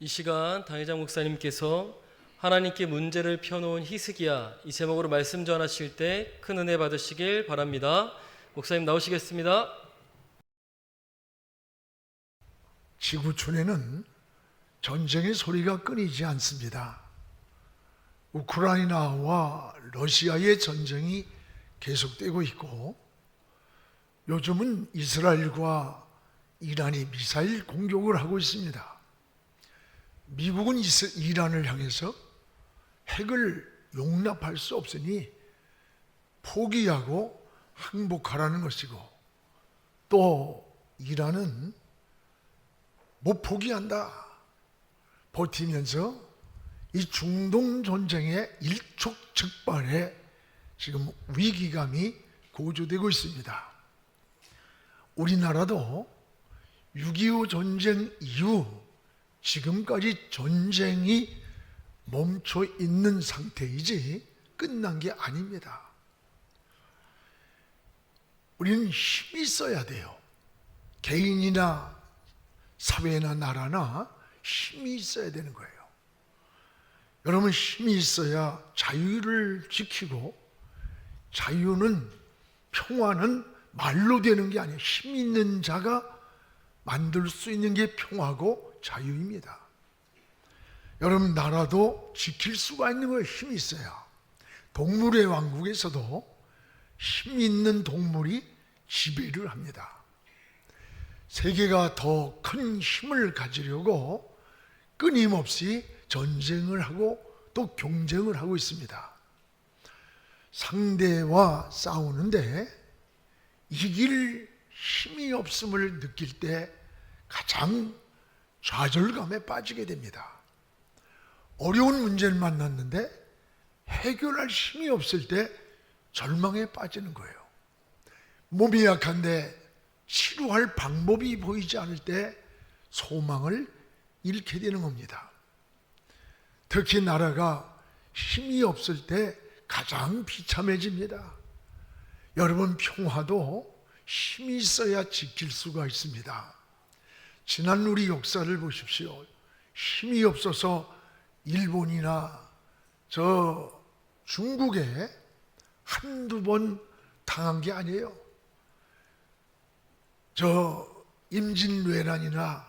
이 시간 당회장 목사님께서 하나님께 문제를 펴놓은 히스기야 이 제목으로 말씀 전하실 때 큰 은혜 받으시길 바랍니다. 목사님 나오시겠습니다. 지구촌에는 전쟁의 소리가 끊이지 않습니다. 우크라이나와 러시아의 전쟁이 계속되고 있고, 요즘은 이스라엘과 이란이 미사일 공격을 하고 있습니다. 미국은 이란을 향해서 핵을 용납할 수 없으니 포기하고 항복하라는 것이고, 또 이란은 못 포기한다 버티면서 이 중동 전쟁의 일촉즉발에 지금 위기감이 고조되고 있습니다. 우리나라도 6.25 전쟁 이후 지금까지 전쟁이 멈춰 있는 상태이지 끝난 게 아닙니다. 우리는 힘이 있어야 돼요. 개인이나 사회나 나라나 힘이 있어야 되는 거예요. 여러분, 힘이 있어야 자유를 지키고, 자유는, 평화는 말로 되는 게 아니에요. 힘 있는 자가 만들 수 있는 게 평화고 자유입니다. 여러분, 나라도 지킬 수가 있는 거예요. 힘이 있어야. 동물의 왕국에서도 힘 있는 동물이 지배를 합니다. 세계가 더 큰 힘을 가지려고 끊임없이 전쟁을 하고 또 경쟁을 하고 있습니다. 상대와 싸우는데 이길 힘이 없음을 느낄 때 가장 좌절감에 빠지게 됩니다. 어려운 문제를 만났는데 해결할 힘이 없을 때 절망에 빠지는 거예요. 몸이 약한데 치료할 방법이 보이지 않을 때 소망을 잃게 되는 겁니다. 특히 나라가 힘이 없을 때 가장 비참해집니다. 여러분, 평화도 힘이 있어야 지킬 수가 있습니다. 지난 우리 역사를 보십시오. 힘이 없어서 일본이나 중국에 한두 번 당한 게 아니에요. 임진왜란이나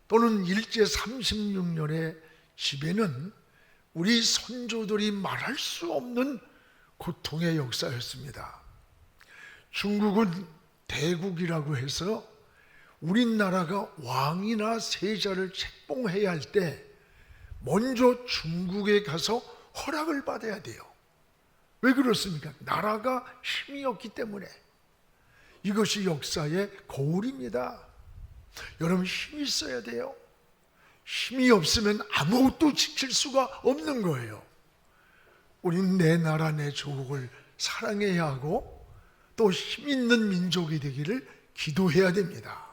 또는 일제 36년의 집에는 우리 선조들이 말할 수 없는 고통의 역사였습니다. 중국은 대국이라고 해서 우리나라가 왕이나 세자를 책봉해야 할 때 먼저 중국에 가서 허락을 받아야 돼요. 왜 그렇습니까? 나라가 힘이 없기 때문에. 이것이 역사의 거울입니다. 여러분, 힘이 있어야 돼요. 힘이 없으면 아무것도 지킬 수가 없는 거예요. 우리는 내 나라 내 조국을 사랑해야 하고 또 힘 있는 민족이 되기를 기도해야 됩니다.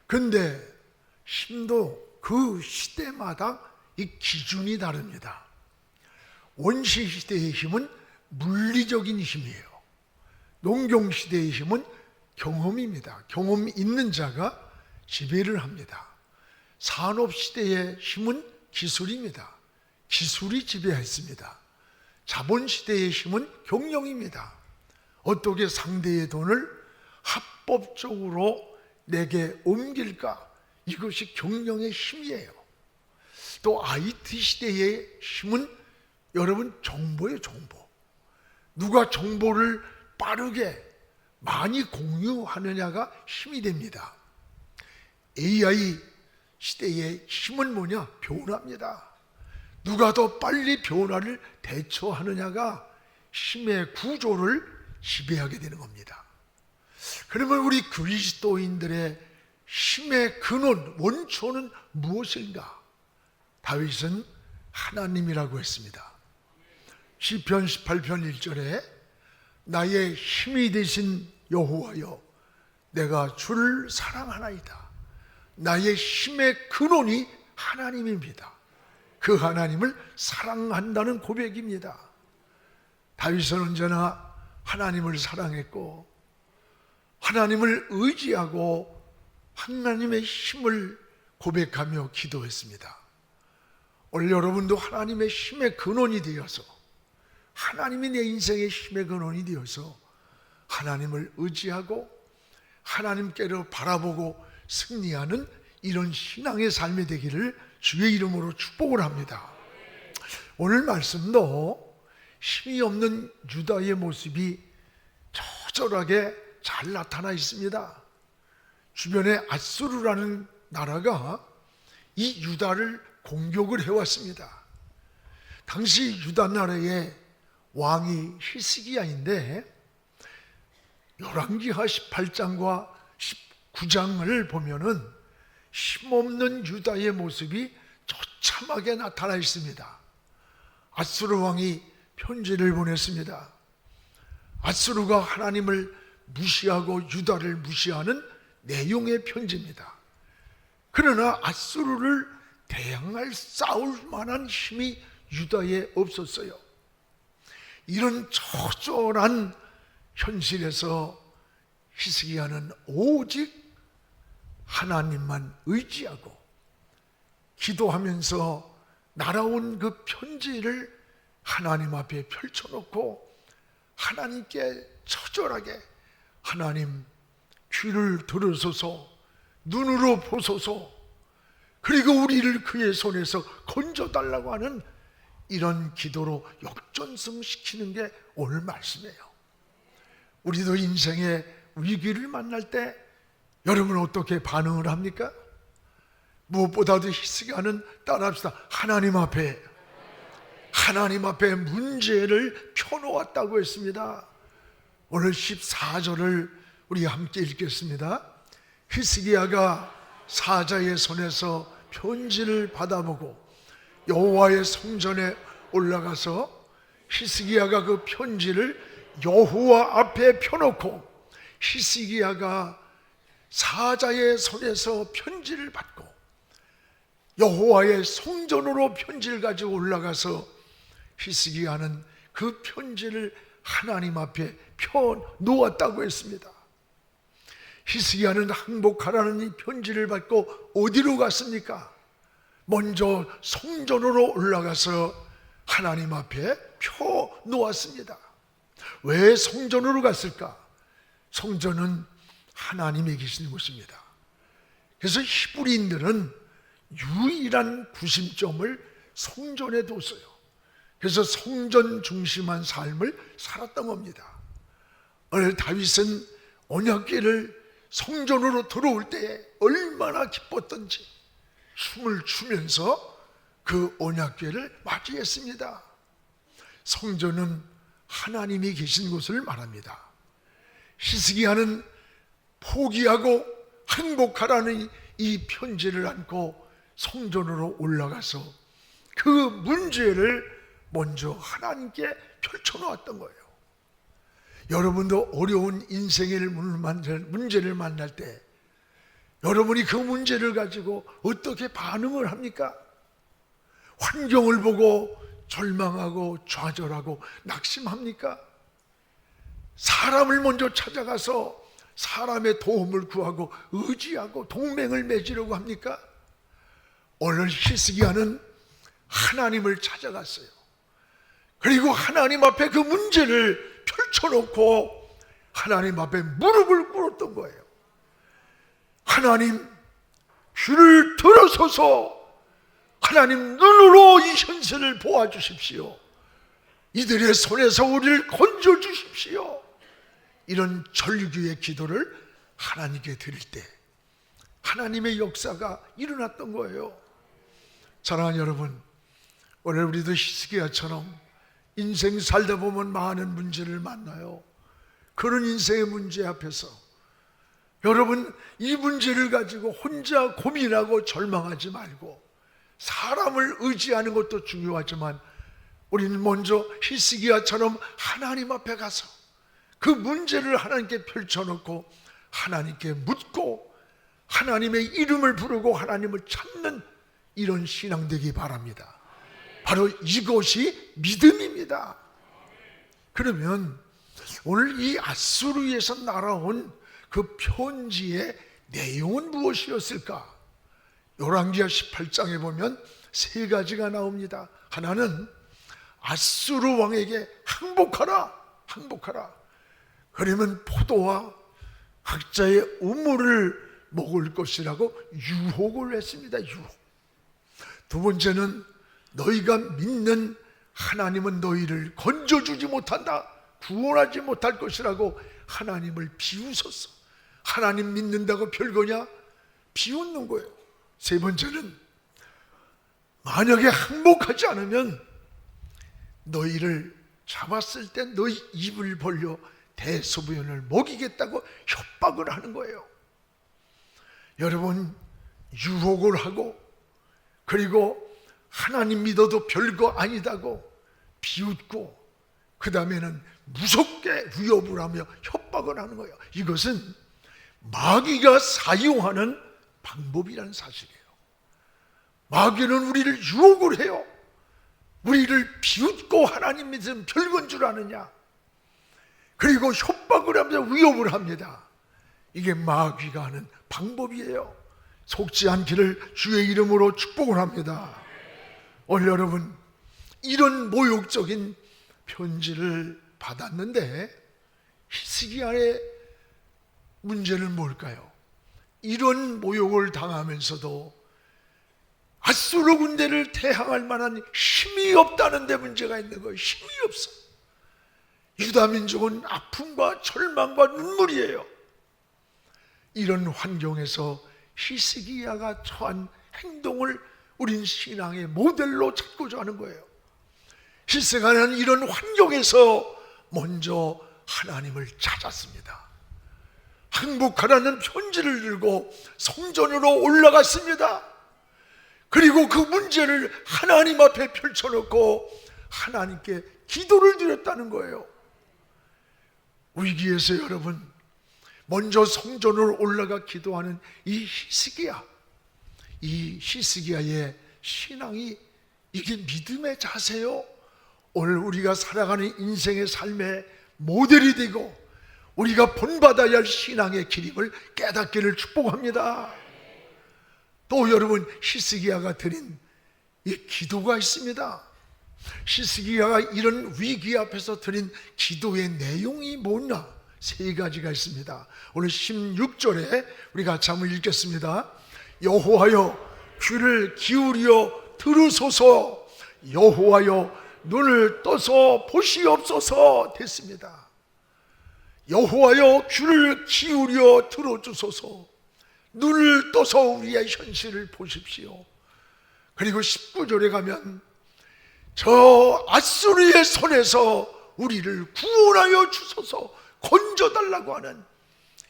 그런데 힘도 그 시대마다 이 기준이 다릅니다. 원시 시대의 힘은 물리적인 힘이에요. 농경 시대의 힘은 경험입니다. 경험이 있는 자가 지배를 합니다. 산업 시대의 힘은 기술입니다. 기술이 지배했습니다. 자본 시대의 힘은 경영입니다. 어떻게 상대의 돈을 합법적으로 내게 옮길까? 이것이 경영의 힘이에요. 또 IT 시대의 힘은 여러분 정보예요, 정보. 누가 정보를 빠르게 많이 공유하느냐가 힘이 됩니다. AI 시대의 힘은 뭐냐? 변화입니다. 누가 더 빨리 변화를 대처하느냐가 힘의 구조를 지배하게 되는 겁니다. 그러면 우리 그리스도인들의 힘의 근원, 원초는 무엇인가? 다윗은 하나님이라고 했습니다. 시편 18편 1절에 나의 힘이 되신 여호와여, 내가 주를 사랑하나이다. 나의 힘의 근원이 하나님입니다. 그 하나님을 사랑한다는 고백입니다. 다윗은 언제나 하나님을 사랑했고 하나님을 의지하고 하나님의 힘을 고백하며 기도했습니다. 오늘 여러분도 하나님의 힘의 근원이 되어서, 하나님이 내 인생의 힘의 근원이 되어서 하나님을 의지하고 하나님께로 바라보고 승리하는 이런 신앙의 삶이 되기를 주의 이름으로 축복을 합니다. 오늘 말씀도 힘이 없는 유다의 모습이 처절하게 잘 나타나 있습니다. 주변에 아수르라는 나라가 이 유다를 공격을 해왔습니다. 당시 유다 나라의 왕이 히스기야인데 열왕기하 18장과 19장을 보면은 힘없는 유다의 모습이 처참하게 나타나 있습니다. 아수르 왕이 편지를 보냈습니다. 아수르가 하나님을 무시하고 유다를 무시하는 내용의 편지입니다. 그러나 아수르를 대항할 싸울 만한 힘이 유다에 없었어요. 이런 처절한 현실에서 히스기야는 오직 하나님만 의지하고 기도하면서 날아온 그 편지를 하나님 앞에 펼쳐놓고 하나님께 처절하게, 하나님 귀를 들으소서, 눈으로 보소서, 그리고 우리를 그의 손에서 건져달라고 하는 이런 기도로 역전승시키는 게 오늘 말씀이에요. 우리도 인생의 위기를 만날 때 여러분 어떻게 반응을 합니까? 무엇보다도 히스기야는 따라합시다. 하나님 앞에 문제를 펴놓았다고 했습니다. 오늘 14절을 우리 함께 읽겠습니다. 히스기야가 사자의 손에서 편지를 받아보고 여호와의 성전에 올라가서 히스기야가 그 편지를 여호와 앞에 펴놓고, 히스기야가 사자의 손에서 편지를 받고 여호와의 성전으로 편지를 가지고 올라가서 히스기야는 그 편지를 하나님 앞에 펴 놓았다고 했습니다. 히스기야는 항복하라는 이 편지를 받고 어디로 갔습니까? 먼저 성전으로 올라가서 하나님 앞에 펴 놓았습니다. 왜 성전으로 갔을까? 성전은 하나님이 계신 곳입니다. 그래서 히브리인들은 유일한 구심점을 성전에 뒀어요. 그래서 성전 중심한 삶을 살았던 겁니다. 오늘 다윗은 언약궤를 성전으로 들어올 때에 얼마나 기뻤던지 춤을 추면서 그 언약궤를 맞이했습니다. 성전은 하나님이 계신 곳을 말합니다. 히스기야는 포기하고 항복하라는 이 편지를 안고 성전으로 올라가서 그 문제를 먼저 하나님께 펼쳐놓았던 거예요. 여러분도 어려운 인생의 문제를 만날 때 여러분이 그 문제를 가지고 어떻게 반응을 합니까? 환경을 보고 절망하고 좌절하고 낙심합니까? 사람을 먼저 찾아가서 사람의 도움을 구하고 의지하고 동맹을 맺으려고 합니까? 오늘 히스기야는 하나님을 찾아갔어요. 그리고 하나님 앞에 그 문제를 펼쳐놓고 하나님 앞에 무릎을 꿇었던 거예요. 하나님, 귀를 들어서서 하나님 눈으로 이 현실을 보아주십시오. 이들의 손에서 우리를 건져주십시오. 이런 절규의 기도를 하나님께 드릴 때 하나님의 역사가 일어났던 거예요. 사랑하는 여러분, 오늘 우리도 히스기야처럼 인생 살다 보면 많은 문제를 만나요. 그런 인생의 문제 앞에서 여러분, 이 문제를 가지고 혼자 고민하고 절망하지 말고 사람을 의지하는 것도 중요하지만 우리는 먼저 히스기야처럼 하나님 앞에 가서 그 문제를 하나님께 펼쳐놓고 하나님께 묻고 하나님의 이름을 부르고 하나님을 찾는 이런 신앙 되기 바랍니다. 바로 이것이 믿음입니다. 그러면 오늘 이 아수르에서 날아온 그 편지의 내용은 무엇이었을까? 열왕기하 18장에 보면 세 가지가 나옵니다. 하나는 아수르 왕에게 항복하라, 항복하라. 그러면 포도와 각자의 우물을 먹을 것이라고 유혹을 했습니다. 유혹. 두 번째는 너희가 믿는 하나님은 너희를 건져주지 못한다, 구원하지 못할 것이라고 하나님을 비웃었어. 하나님 믿는다고 별거냐? 비웃는 거예요. 세 번째는 만약에 항복하지 않으면 너희를 잡았을 때 너희 입을 벌려 대소변을 먹이겠다고 협박을 하는 거예요. 여러분, 유혹을 하고 그리고 하나님 믿어도 별거 아니다고 비웃고 그 다음에는 무섭게 위협을 하며 협박을 하는 거예요. 이것은 마귀가 사용하는 방법이라는 사실이에요. 마귀는 우리를 유혹을 해요. 우리를 비웃고 하나님 믿으면 별건 줄 아느냐, 그리고 협박을 하며 위협을 합니다. 이게 마귀가 하는 방법이에요. 속지 않기를 주의 이름으로 축복을 합니다. 오늘 여러분, 이런 모욕적인 편지를 받았는데 히스기야의 문제는 뭘까요? 이런 모욕을 당하면서도 아수르 군대를 대항할 만한 힘이 없다는 데 문제가 있는 거예요. 힘이 없어. 유다 민족은 아픔과 절망과 눈물이에요. 이런 환경에서 히스기야가 처한 행동을 우린 신앙의 모델로 찾고자 하는 거예요. 히스기야는 이런 환경에서 먼저 하나님을 찾았습니다. 항복하라는 편지를 들고 성전으로 올라갔습니다. 그리고 그 문제를 하나님 앞에 펼쳐놓고 하나님께 기도를 드렸다는 거예요. 위기에서 여러분, 먼저 성전으로 올라가 기도하는 이 히스기야의 신앙이 이게 믿음의 자세요. 오늘 우리가 살아가는 인생의 삶의 모델이 되고 우리가 본받아야 할 신앙의 길임을 깨닫기를 축복합니다. 또 여러분, 히스기야가 드린 이 기도가 있습니다. 히스기야가 이런 위기 앞에서 드린 기도의 내용이 뭐냐? 세 가지가 있습니다. 오늘 16절에 우리 같이 한번 읽겠습니다. 여호와여, 귀를 기울여 들으소서. 여호와여, 눈을 떠서 보시옵소서. 됐습니다. 여호와여, 귀를 기울여 들어주소서. 눈을 떠서 우리의 현실을 보십시오. 그리고 19절에 가면 저 아수르의 손에서 우리를 구원하여 주소서, 건져달라고 하는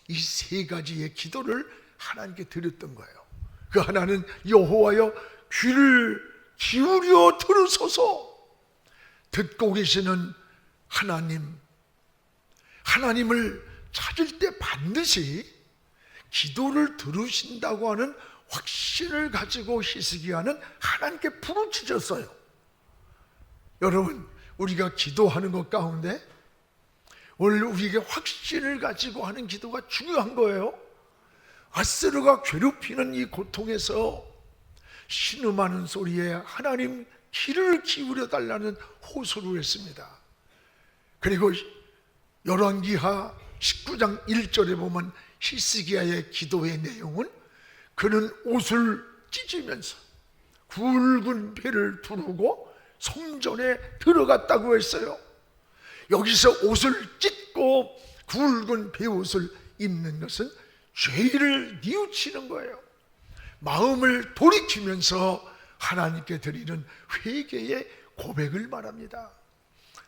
이 세 가지의 기도를 하나님께 드렸던 거예요. 그 하나는 여호와여, 귀를 기울여 들으소서. 듣고 계시는 하나님을 찾을 때 반드시 기도를 들으신다고 하는 확신을 가지고 히스기야는 하나님께 부르짖었어요. 여러분, 우리가 기도하는 것 가운데 오늘 우리에게 확신을 가지고 하는 기도가 중요한 거예요. 아수르가 괴롭히는 이 고통에서 신음하는 소리에 하나님 귀를 기울여 달라는 호소를 했습니다. 그리고 열왕기하 19장 1절에 보면 히스기야의 기도의 내용은 그는 옷을 찢으면서 굵은 배를 두르고 성전에 들어갔다고 했어요. 여기서 옷을 찢고 굵은 배옷을 입는 것은 죄를 뉘우치는 거예요. 마음을 돌이키면서 하나님께 드리는 회개의 고백을 말합니다.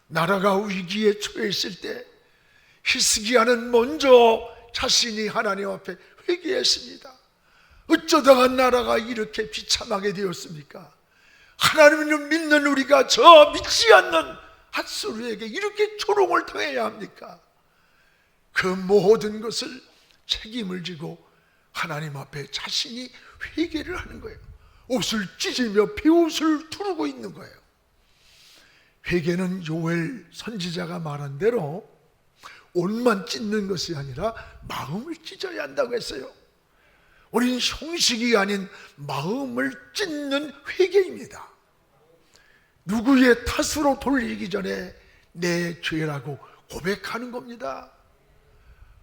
나라가 위기에 처했을 때 히스기야는 먼저 자신이 하나님 앞에 회개했습니다. 어쩌다가 나라가 이렇게 비참하게 되었습니까? 하나님을 믿는 우리가 저 믿지 않는 아수르에게 이렇게 조롱을 당해야 합니까? 그 모든 것을 책임을 지고 하나님 앞에 자신이 회개를 하는 거예요. 옷을 찢으며 배옷을 두르고 있는 거예요. 회개는 요엘 선지자가 말한 대로 옷만 찢는 것이 아니라 마음을 찢어야 한다고 했어요. 우린 형식이 아닌 마음을 찢는 회개입니다. 누구의 탓으로 돌리기 전에 내 죄라고 고백하는 겁니다.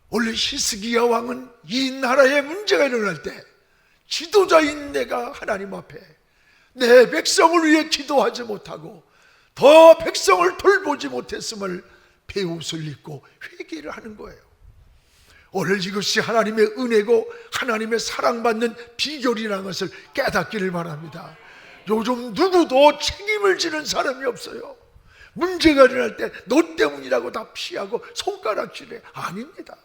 원래 히스기야 왕은 이 나라에 문제가 일어날 때 지도자인 내가 하나님 앞에 내 백성을 위해 기도하지 못하고 더 백성을 돌보지 못했음을 배옷을 입고 회개를 하는 거예요. 오늘 이것이 하나님의 은혜고 하나님의 사랑받는 비결이라는 것을 깨닫기를 바랍니다. 요즘 누구도 책임을 지는 사람이 없어요. 문제가 일어날 때 너 때문이라고 다 피하고 손가락질해. 아닙니다.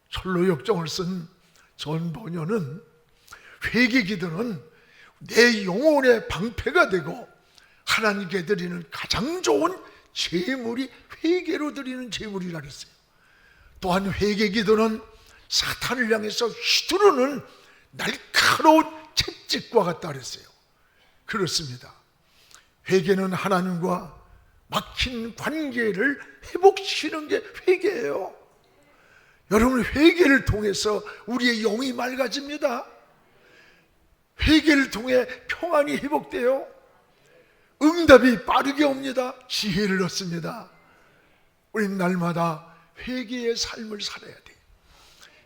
철로 역정을 쓴 전 번연은 회개 기도는 내 영혼의 방패가 되고 하나님께 드리는 가장 좋은 제물이 회개로 드리는 제물이라 그랬어요. 또한 회개 기도는 사탄을 향해서 휘두르는 날카로운 채찍과 같다 그랬어요. 그렇습니다. 회개는 하나님과 막힌 관계를 회복시키는 게 회개예요. 여러분, 회개를 통해서 우리의 영이 맑아집니다. 회개를 통해 평안이 회복돼요. 응답이 빠르게 옵니다. 지혜를 얻습니다. 우린 날마다 회개의 삶을 살아야 돼.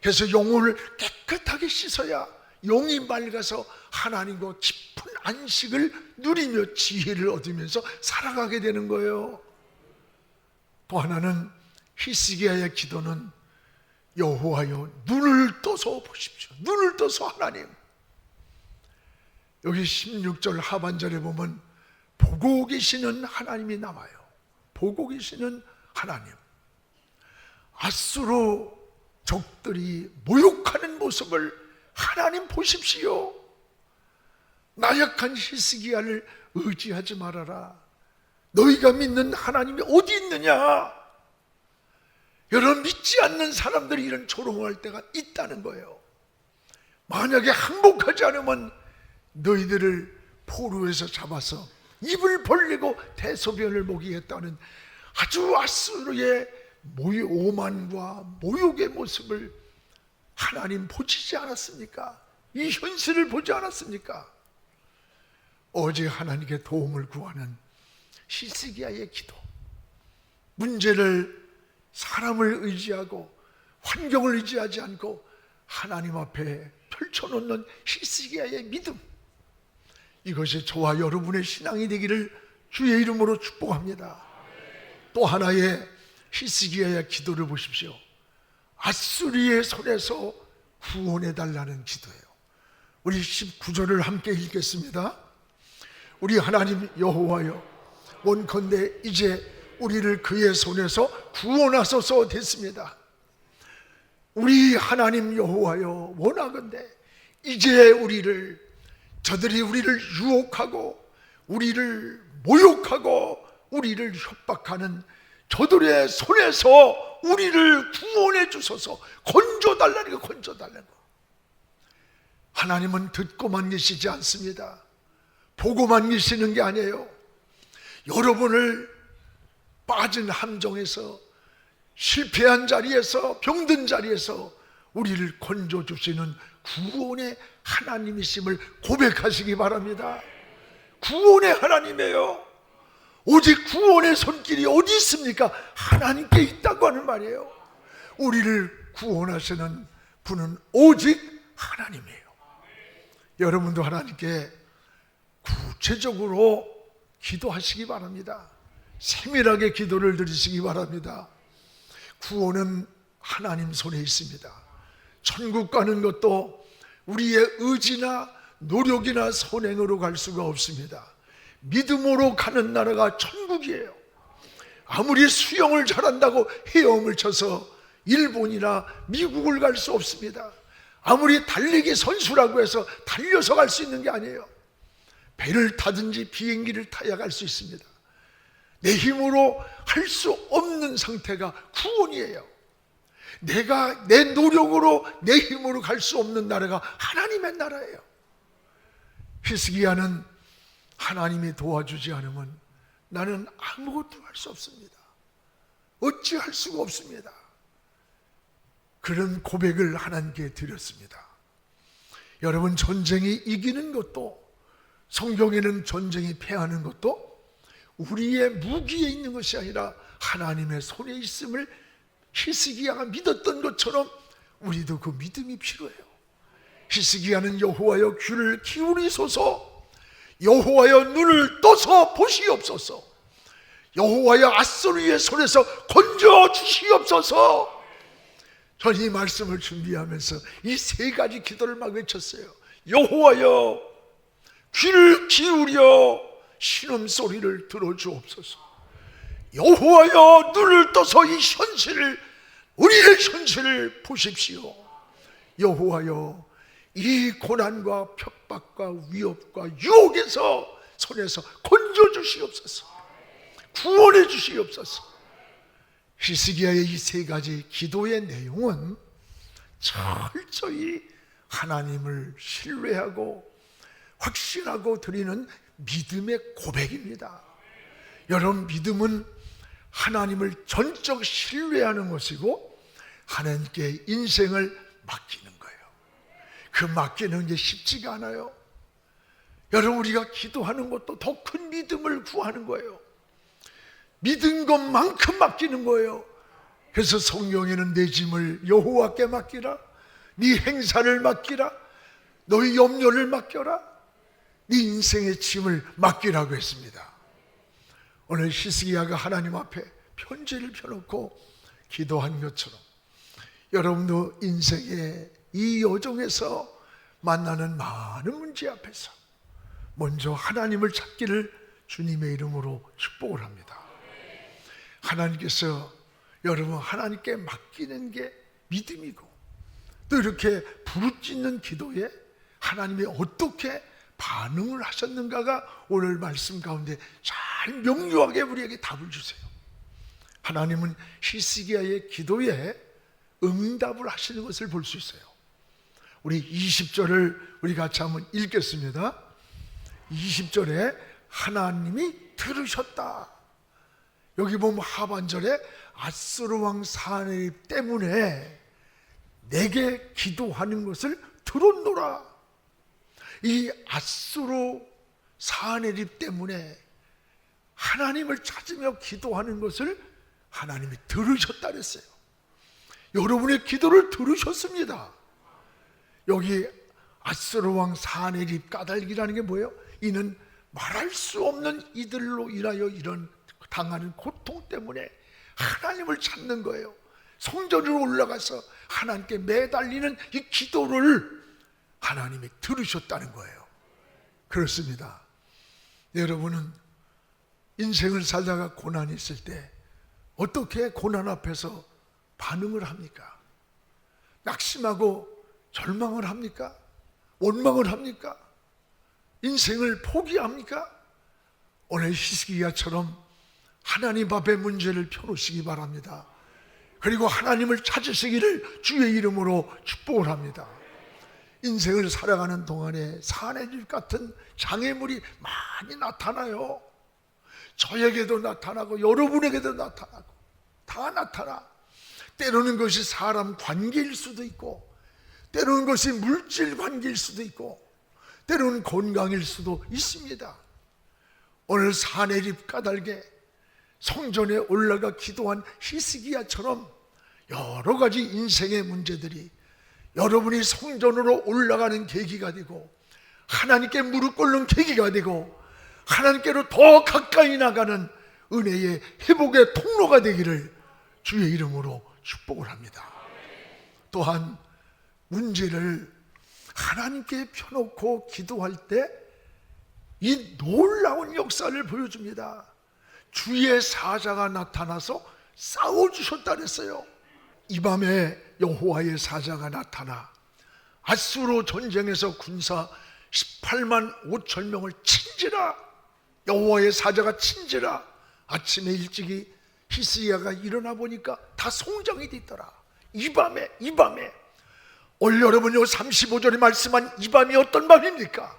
그래서 영혼을 깨끗하게 씻어야 영이 맑아서 하나님과 깊은 안식을 누리며 지혜를 얻으면서 살아가게 되는 거예요. 또 하나는 히스기야의 기도는 여호와여 눈을 떠서 보십시오. 눈을 떠서 하나님. 여기 16절 하반절에 보면 보고 계시는 하나님이 나와요. 보고 계시는 하나님. 아수르 적들이 모욕하는 모습을 하나님 보십시오. 나약한 히스기야를 의지하지 말아라. 너희가 믿는 하나님이 어디 있느냐? 여러분, 믿지 않는 사람들이 이런 조롱할 때가 있다는 거예요. 만약에 항복하지 않으면 너희들을 포로에서 잡아서 입을 벌리고 대소변을 먹이겠다는 아주 아수르의 오만과 모욕의 모습을 하나님 보시지 않았습니까? 이 현실을 보지 않았습니까? 어제 하나님께 도움을 구하는 히스기야의 기도, 문제를 사람을 의지하고 환경을 의지하지 않고 하나님 앞에 펼쳐놓는 히스기야의 믿음, 이것이 저와 여러분의 신앙이 되기를 주의 이름으로 축복합니다. 또 하나의 히스기야의 기도를 보십시오. 아수리의 손에서 구원해 달라는 기도예요. 우리 19절을 함께 읽겠습니다. 우리 하나님 여호와여, 원컨대 이제 우리를 그의 손에서 구원하소서 됐습니다. 우리 하나님 여호와여, 원하건대 이제 저들이 우리를 유혹하고 우리를 모욕하고 우리를 협박하는 저들의 손에서 우리를 구원해 주소서. 건져달라는 거, 건져달라는 거. 하나님은 듣고만 계시지 않습니다. 보고만 계시는 게 아니에요. 여러분을 빠진 함정에서, 실패한 자리에서, 병든 자리에서 우리를 건져주시는 구원의 하나님이심을 고백하시기 바랍니다. 구원의 하나님이에요. 오직 구원의 손길이 어디 있습니까? 하나님께 있다고 하는 말이에요. 우리를 구원하시는 분은 오직 하나님이에요. 여러분도 하나님께 구체적으로 기도하시기 바랍니다. 세밀하게 기도를 드리시기 바랍니다. 구원은 하나님 손에 있습니다. 천국 가는 것도 우리의 의지나 노력이나 선행으로 갈 수가 없습니다. 믿음으로 가는 나라가 천국이에요. 아무리 수영을 잘한다고 헤엄을 쳐서 일본이나 미국을 갈 수 없습니다. 아무리 달리기 선수라고 해서 달려서 갈 수 있는 게 아니에요. 배를 타든지 비행기를 타야 갈 수 있습니다. 내 힘으로 할 수 없는 상태가 구원이에요. 내가 내 노력으로 내 힘으로 갈 수 없는 나라가 하나님의 나라예요. 히스기야는 하나님이 도와주지 않으면 나는 아무것도 할 수 없습니다. 어찌할 수가 없습니다. 그런 고백을 하나님께 드렸습니다. 여러분, 전쟁이 이기는 것도, 성경에는 전쟁이 패하는 것도 우리의 무기에 있는 것이 아니라 하나님의 손에 있음을 히스기야가 믿었던 것처럼 우리도 그 믿음이 필요해요. 히스기야는 여호와여 귀를 기울이소서, 여호와여 눈을 떠서 보시옵소서, 여호와여 앗소리의 손에서 건져 주시옵소서. 저는 이 말씀을 준비하면서 이 세 가지 기도를 막 외쳤어요. 여호와여 귀를 기울여 신음소리를 들어주옵소서, 여호와여 눈을 떠서 이 현실을, 우리의 현실을 보십시오. 여호와여 이 고난과 핍박과 위협과 유혹에서 손에서 건져 주시옵소서, 구원해 주시옵소서. 히스기야의 이 세 가지 기도의 내용은 철저히 하나님을 신뢰하고 확신하고 드리는 믿음의 고백입니다. 여러분, 믿음은 하나님을 전적 신뢰하는 것이고 하나님께 인생을 맡기는 거예요. 그 맡기는 게 쉽지가 않아요. 여러분, 우리가 기도하는 것도 더 큰 믿음을 구하는 거예요. 믿은 것만큼 맡기는 거예요. 그래서 성경에는 내 짐을 여호와께 맡기라, 네 행사를 맡기라, 너희 염려를 맡겨라, 네 인생의 짐을 맡기라고 했습니다. 오늘 히스기야가 하나님 앞에 편지를 펴놓고 기도한 것처럼 여러분도 인생의 이 여정에서 만나는 많은 문제 앞에서 먼저 하나님을 찾기를 주님의 이름으로 축복을 합니다. 하나님께서 여러분 하나님께 맡기는 게 믿음이고, 또 이렇게 부르짖는 기도에 하나님이 어떻게 반응을 하셨는가가 오늘 말씀 가운데 잘 명료하게 우리에게 답을 주세요. 하나님은 히스기야의 기도에 응답을 하시는 것을 볼 수 있어요. 우리 20절을 우리 같이 한번 읽겠습니다. 20절에 하나님이 들으셨다. 여기 보면 하반절에 앗수르 왕 사네립 때문에 내게 기도하는 것을 들었노라. 이 앗수르 사네립 때문에 하나님을 찾으며 기도하는 것을 하나님이 들으셨다 그랬어요. 여러분의 기도를 들으셨습니다. 여기 앗수르 왕 사네립 까닭이라는 게 뭐예요? 이는 말할 수 없는 이들로 인하여 이런 당하는 고통 때문에 하나님을 찾는 거예요. 성전으로 올라가서 하나님께 매달리는 이 기도를 하나님이 들으셨다는 거예요. 그렇습니다. 여러분은 인생을 살다가 고난이 있을 때 어떻게 고난 앞에서 반응을 합니까? 낙심하고 절망을 합니까? 원망을 합니까? 인생을 포기합니까? 오늘 히스기야처럼 하나님 앞에 문제를 펴놓으시기 바랍니다. 그리고 하나님을 찾으시기를 주의 이름으로 축복을 합니다. 인생을 살아가는 동안에 사내집 같은 장애물이 많이 나타나요. 저에게도 나타나고 여러분에게도 나타나고 다 나타나. 때로는 그것이 사람 관계일 수도 있고, 때로는 그것이 물질 관계일 수도 있고, 때로는 건강일 수도 있습니다. 오늘 사내립 까닭에 성전에 올라가 기도한 히스기야처럼 여러 가지 인생의 문제들이 여러분이 성전으로 올라가는 계기가 되고, 하나님께 무릎 꿇는 계기가 되고, 하나님께로 더 가까이 나가는 은혜의 회복의 통로가 되기를 주의 이름으로 축복을 합니다. 또한 문제를 하나님께 펴놓고 기도할 때 이 놀라운 역사를 보여줍니다. 주의 사자가 나타나서 싸워주셨다 그랬어요. 이 밤에 여호와의 사자가 나타나 앗수르 전쟁에서 군사 18만 5천 명을 친지라. 여호와의 사자가 친지라. 아침에 일찍이 히스기야가 일어나 보니까 다 송장이 돼 있더라. 이 밤에 오늘 여러분이 35절에 말씀한 이 밤이 어떤 밤입니까?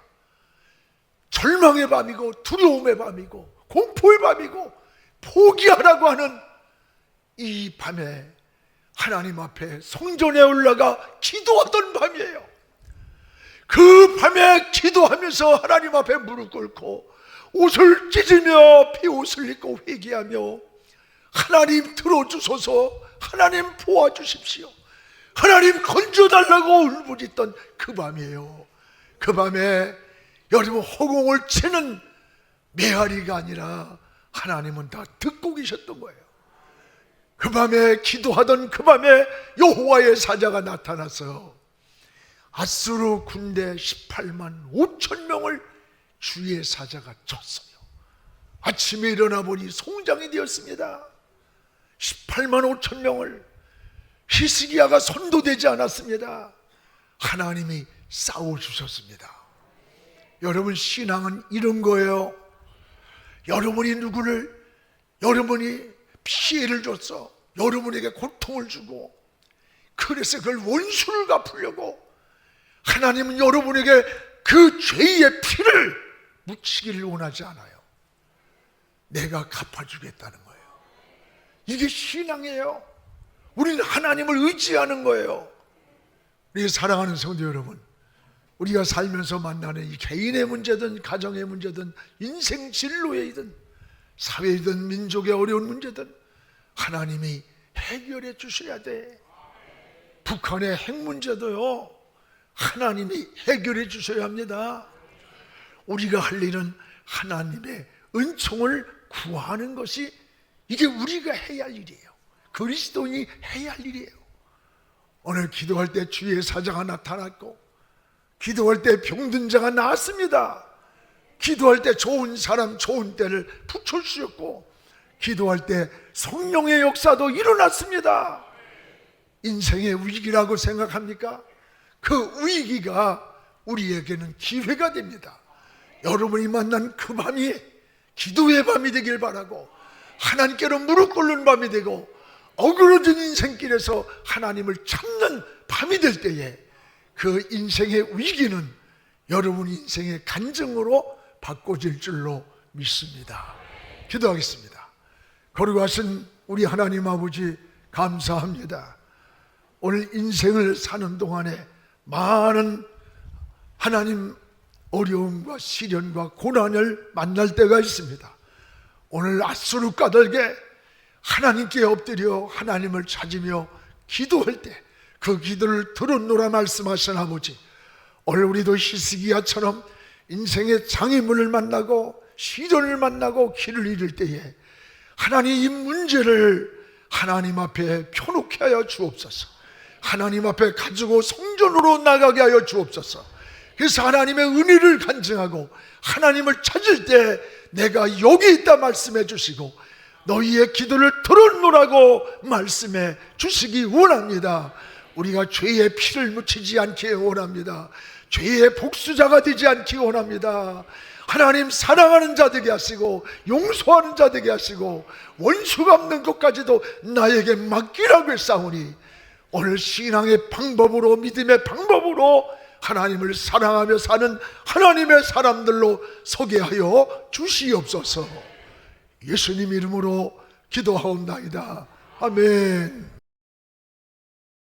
절망의 밤이고 두려움의 밤이고 공포의 밤이고 포기하라고 하는 이 밤에 하나님 앞에 성전에 올라가 기도하던 밤이에요. 그 밤에 기도하면서 하나님 앞에 무릎 꿇고 옷을 찢으며 비옷을 입고 회개하며 하나님 들어주소서, 하나님 도와주십시오, 하나님 건져달라고 울부짖던 그 밤이에요. 그 밤에 여러분 허공을 치는 메아리가 아니라 하나님은 다 듣고 계셨던 거예요. 그 밤에 기도하던 그 밤에 여호와의 사자가 나타나서 아수르 군대 18만 5천 명을 주의 사자가 쳤어요. 아침에 일어나 보니 송장이 되었습니다. 18만 5천 명을 히스기야가 선도되지 않았습니다. 하나님이 싸워주셨습니다. 여러분, 신앙은 이런 거예요. 여러분이 여러분이 피해를 줬어, 여러분에게 고통을 주고, 그래서 그걸 원수를 갚으려고 하나님은 여러분에게 그 죄의 피를 묻히기를 원하지 않아요. 내가 갚아주겠다는 거예요. 이게 신앙이에요. 우리는 하나님을 의지하는 거예요. 우리 사랑하는 성도 여러분, 우리가 살면서 만나는 이 개인의 문제든 가정의 문제든 인생 진로에든 사회든 민족의 어려운 문제든 하나님이 해결해 주셔야 돼. 북한의 핵 문제도요, 하나님이 해결해 주셔야 합니다. 우리가 할 일은 하나님의 은총을 구하는 것이, 이게 우리가 해야 할 일이에요. 그리스도인이 해야 할 일이에요. 오늘 기도할 때 주의 사자가 나타났고, 기도할 때 병든 자가 나았습니다. 기도할 때 좋은 사람 좋은 때를 붙여주셨고, 기도할 때 성령의 역사도 일어났습니다. 인생의 위기라고 생각합니까? 그 위기가 우리에게는 기회가 됩니다. 여러분이 만난 그 밤이 기도의 밤이 되길 바라고, 하나님께로 무릎 꿇는 밤이 되고, 어그러진 인생길에서 하나님을 찾는 밤이 될 때에 그 인생의 위기는 여러분 인생의 간증으로 바꿔질 줄로 믿습니다. 기도하겠습니다. 거룩하신 우리 하나님 아버지, 감사합니다. 오늘 인생을 사는 동안에 많은 하나님 어려움과 시련과 고난을 만날 때가 있습니다. 오늘 아수르 까닭에 하나님께 엎드려 하나님을 찾으며 기도할 때 그 기도를 들었노라 말씀하신 아버지, 오늘 우리도 히스기야처럼 인생의 장애물을 만나고 시련을 만나고 길을 잃을 때에 하나님 이 문제를 하나님 앞에 펴놓게 하여 주옵소서. 하나님 앞에 가지고 성전으로 나가게 하여 주옵소서. 그래서 하나님의 은혜를 간증하고 하나님을 찾을 때 내가 여기 있다 말씀해 주시고 너희의 기도를 들었노라고 말씀해 주시기 원합니다. 우리가 죄의 피를 묻히지 않기 원합니다. 죄의 복수자가 되지 않기 원합니다. 하나님 사랑하는 자 되게 하시고 용서하는 자 되게 하시고 원수 갚는 것까지도 나에게 맡기라고 했사오니 오늘 신앙의 방법으로, 믿음의 방법으로 하나님을 사랑하며 사는 하나님의 사람들로 서게 하여 주시옵소서. 예수님 이름으로 기도하옵나이다. 아멘.